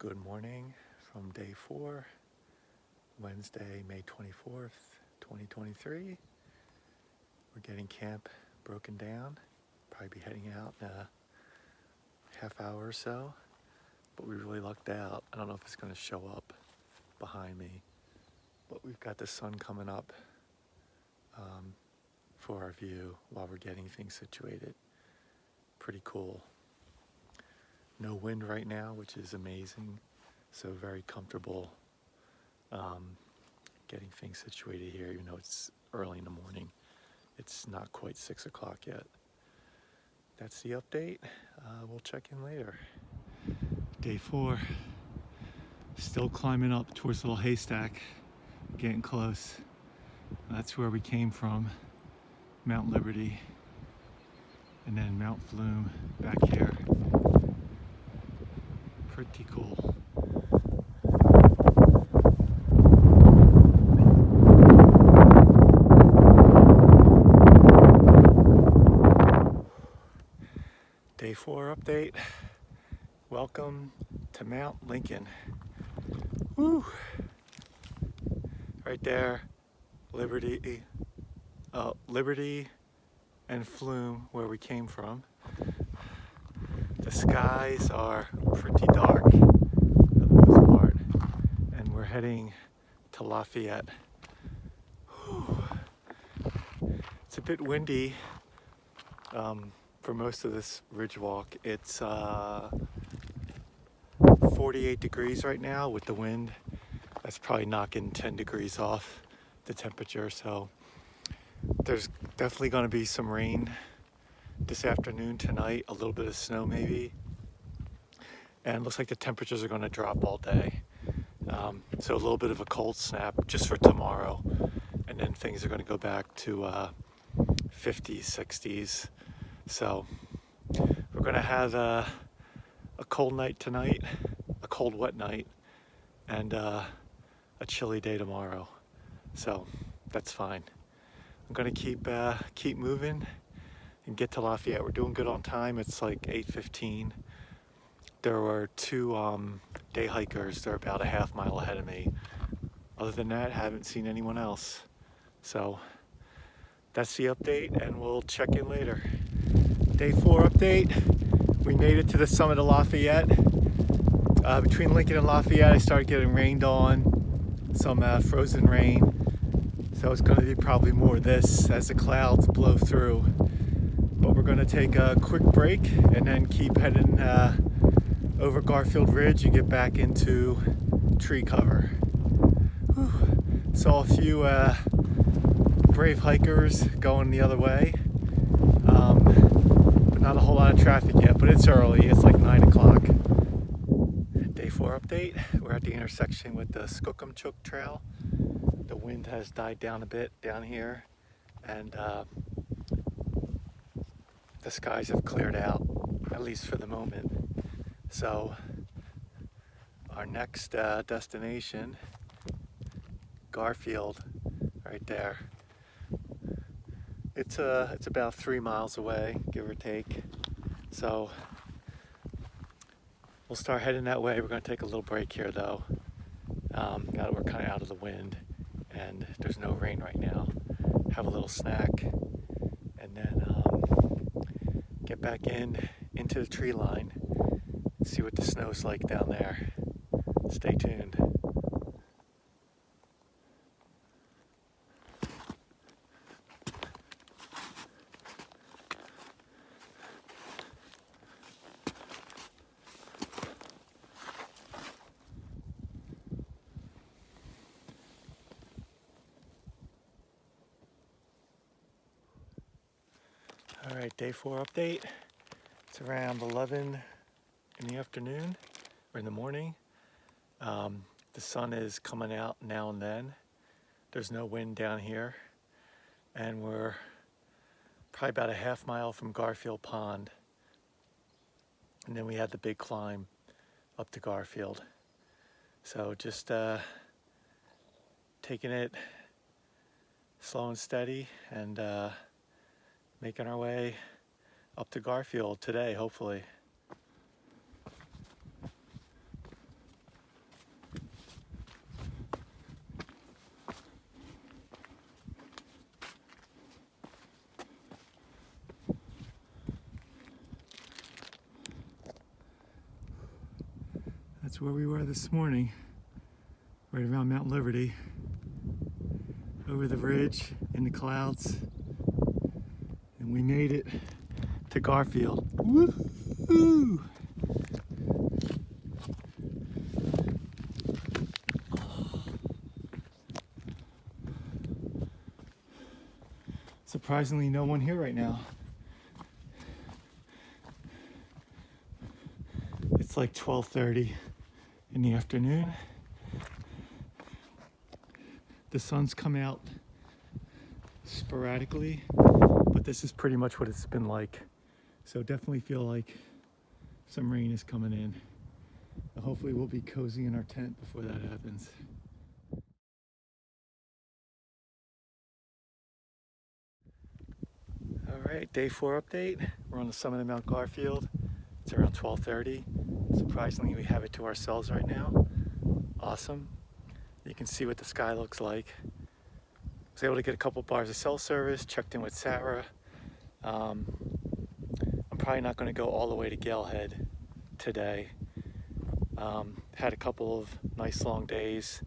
Good morning from day 4, Wednesday, May 24th, 2023. We're getting camp broken down. Probably be heading out in a half hour or so, but we really lucked out. I don't know if it's going to show up behind me, but we've got the sun coming up for our view while we're getting things situated. Pretty cool. No wind right now, which is amazing. So very comfortable getting things situated here, even though it's early in the morning. It's not quite 6 o'clock yet. That's the update. We'll check in later. Day 4. Still climbing up towards the little haystack. Getting close. That's where we came from. Mount Liberty. And then Mount Flume back here. Pretty cool. Day 4 update. Welcome to Mount Lincoln. Woo! Right there, Liberty and Flume, where we came from. The skies are pretty dark for the most part, and we're heading to Lafayette. Whew. It's a bit windy for most of this ridge walk. It's 48 degrees right now with the wind. That's probably knocking 10 degrees off the temperature, so there's definitely going to be some rain this afternoon, tonight, a little bit of snow maybe, and it looks like the temperatures are going to drop all day. So a little bit of a cold snap just for tomorrow, and then things are going to go back to 50s, 60s. So we're going to have a cold night tonight, a cold wet night, and a chilly day tomorrow. So that's fine. I'm going to keep moving and get to Lafayette. We're doing good on time. It's like 8:15. There were 2 day hikers. They're about a half mile ahead of me. Other than that, haven't seen anyone else. So that's the update, and we'll check in later. Day 4 update. We made it to the summit of Lafayette. Between Lincoln and Lafayette, I started getting rained on, some frozen rain. So it's going to be probably more of this as the clouds blow through. But we're going to take a quick break and then keep heading over Garfield Ridge and get back into tree cover. Whew. Saw a few brave hikers going the other way. But not a whole lot of traffic yet, but it's early. It's like 9 o'clock. Day 4 update. We're at the intersection with the Skookumchook Trail. The wind has died down a bit down here, and the skies have cleared out, at least for the moment. So our next destination, Garfield, right there. It's about 3 miles away, give or take. So we'll start heading that way. We're going to take a little break here, though. Now that we're kind of out of the wind and there's no rain right now. Have a little snack, and then get back into the tree line, see what the snow's like down there. Stay tuned. All right, day 4 update. It's around 11 in the afternoon or in the morning. The sun is coming out now and then. There's no wind down here, and we're probably about a half mile from Garfield Pond. And then we had the big climb up to Garfield. So just taking it slow and steady, and making our way up to Garfield today, hopefully. That's where we were this morning, right around Mount Liberty, over the ridge in the clouds, and we made it to Garfield. Woo-hoo! Surprisingly, no one here right now. It's like 12:30 in the afternoon. The sun's come out sporadically, but this is pretty much what it's been like. So definitely feel like some rain is coming in. Hopefully we'll be cozy in our tent before that happens. All right, day 4 update. We're on the summit of Mount Garfield. It's around 12:30. Surprisingly, we have it to ourselves right now. Awesome. You can see what the sky looks like. I was able to get a couple bars of cell service, checked in with Sarah. I'm probably not going to go all the way to Galehead today. Had a couple of nice long days,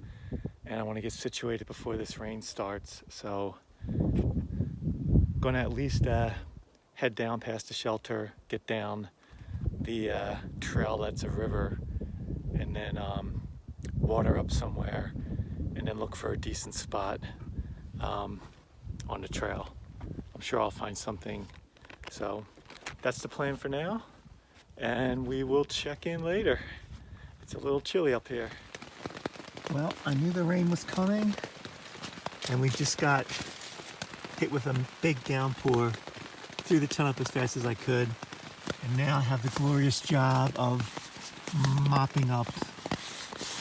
and I want to get situated before this rain starts. So I'm going to at least head down past the shelter, get down the trail that's a river, and then water up somewhere, and then look for a decent spot on the trail. I'm sure I'll find something. So that's the plan for now, and we will check in later. It's a little chilly up here. Well, I knew the rain was coming, and we just got hit with a big downpour. Threw the tent up as fast as I could, and now I have the glorious job of mopping up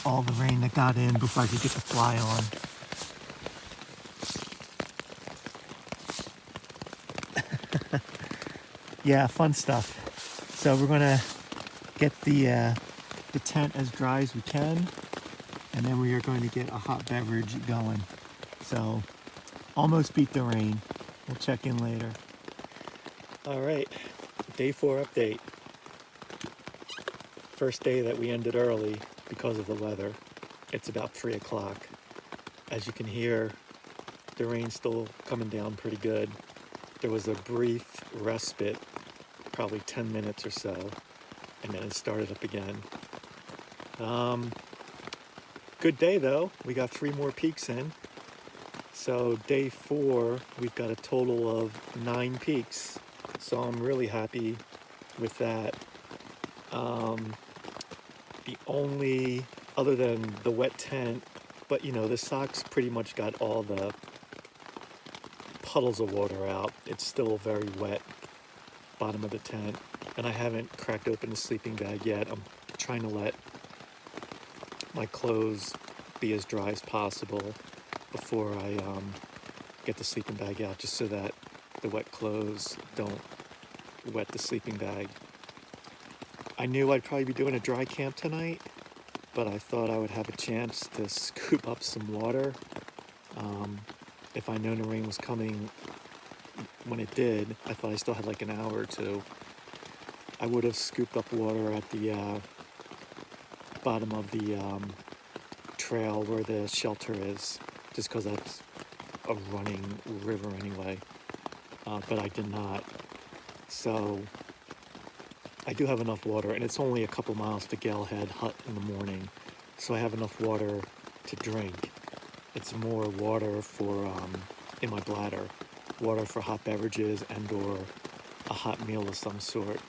all the rain that got in before I could get the fly on. Yeah, fun stuff. So we're gonna get the tent as dry as we can, and then we are going to get a hot beverage going. So almost beat the rain. We'll check in later. All right, day 4 update. First day that we ended early because of the weather. It's about 3 o'clock. As you can hear, the rain's still coming down pretty good. There was a brief respite, probably 10 minutes or so, and then it started up again. Good day though. We got 3 more peaks in. So day 4, we've got a total of 9 peaks. So I'm really happy with that. The only, other than the wet tent, but you know, the socks pretty much got all the puddles of water out. It's still very wet, bottom of the tent, and I haven't cracked open the sleeping bag yet. I'm trying to let my clothes be as dry as possible before I get the sleeping bag out, just so that the wet clothes don't wet the sleeping bag. I knew I'd probably be doing a dry camp tonight, but I thought I would have a chance to scoop up some water. If I known the rain was coming when it did, I thought I still had like an hour or two, I would have scooped up water at the bottom of the trail where the shelter is, just because that's a running river anyway, but I did not. So I do have enough water, and it's only a couple miles to Galehead Hut in the morning, so I have enough water to drink. It's more water for in my bladder, water for hot beverages and or a hot meal of some sort.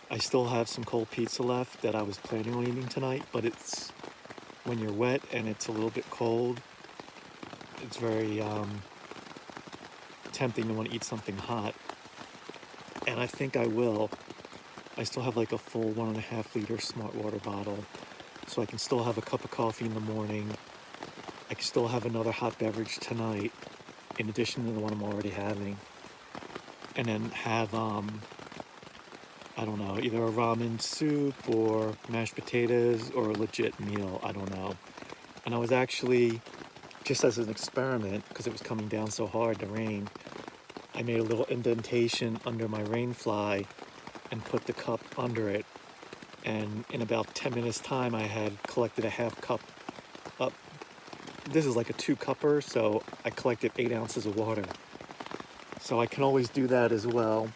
I still have some cold pizza left that I was planning on eating tonight, but it's, when you're wet and it's a little bit cold, it's very tempting to want to eat something hot, and I think I will. I still have like a full 1.5 liter smart water bottle, so I can still have a cup of coffee in the morning. I can still have another hot beverage tonight, in addition to the one I'm already having, and then have, I don't know, either a ramen soup or mashed potatoes or a legit meal, I don't know. And I was actually, just as an experiment, because it was coming down so hard, the rain, I made a little indentation under my rain fly and put the cup under it and in about 10 minutes time I had collected a half cup up. This is like a 2-cupper, so I collected 8 ounces of water. So I can always do that as well.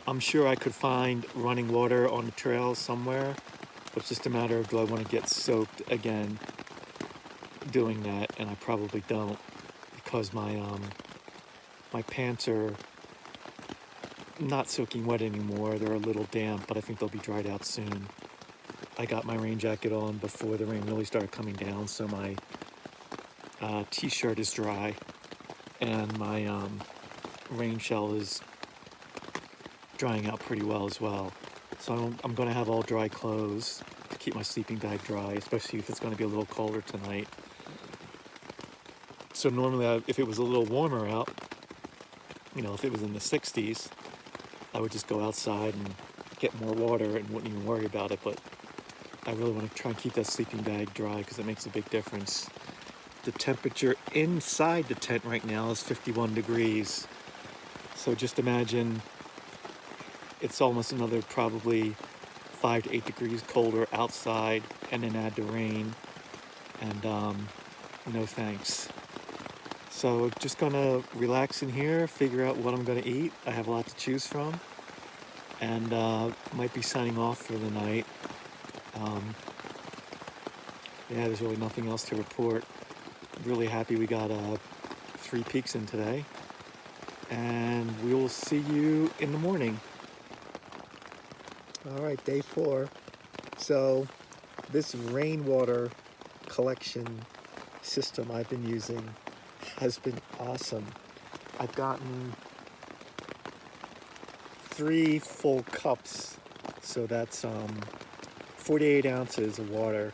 I'm sure I could find running water on the trail somewhere, but it's just a matter of, do I want to get soaked again doing that? And I probably don't, because my pants are not soaking wet anymore. They're a little damp, but I think they'll be dried out soon. I got my rain jacket on before the rain really started coming down, so my t-shirt is dry, and my rain shell is drying out pretty well as well. So I'm going to have all dry clothes to keep my sleeping bag dry, especially if it's going to be a little colder tonight. So normally, if it was a little warmer out, you know, if it was in the 60s, I would just go outside and get more water and wouldn't even worry about it. But I really want to try and keep that sleeping bag dry because it makes a big difference. The temperature inside the tent right now is 51 degrees. So just imagine it's almost another probably 5 to 8 degrees colder outside, and then add the rain, and no thanks. So just gonna relax in here, figure out what I'm gonna eat. I have a lot to choose from, and might be signing off for the night. Yeah, there's really nothing else to report. Really happy we got 3 peaks in today, and we will see you in the morning. All right, day 4. So this rainwater collection system I've been using has been awesome. I've gotten 3 full cups, so that's 48 ounces of water.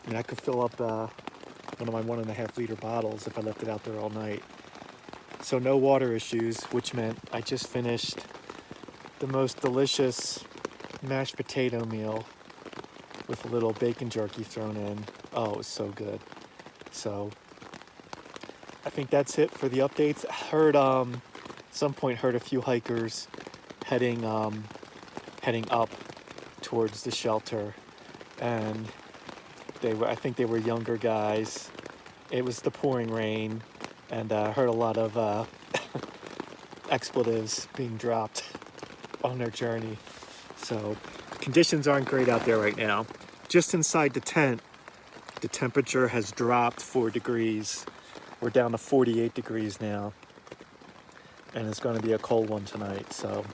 And I could fill up one of my 1.5 liter bottles if I left it out there all night. So no water issues, which meant I just finished the most delicious mashed potato meal with a little bacon jerky thrown in. Oh, it was so good. So I think that's it for the updates. Heard some point heard a few hikers heading up towards the shelter, and I think they were younger guys. It was the pouring rain, and heard a lot of expletives being dropped on their journey. So conditions aren't great out there right now. Just inside the tent, the temperature has dropped 4 degrees. We're down to 48 degrees now, and it's going to be a cold one tonight. So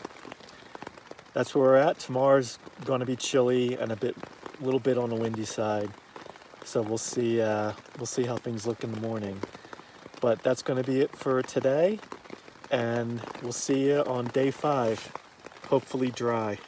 that's where we're at. Tomorrow's going to be chilly and a little bit on the windy side. So we'll see how things look in the morning. But that's going to be it for today, and we'll see you on day 5. Hopefully dry.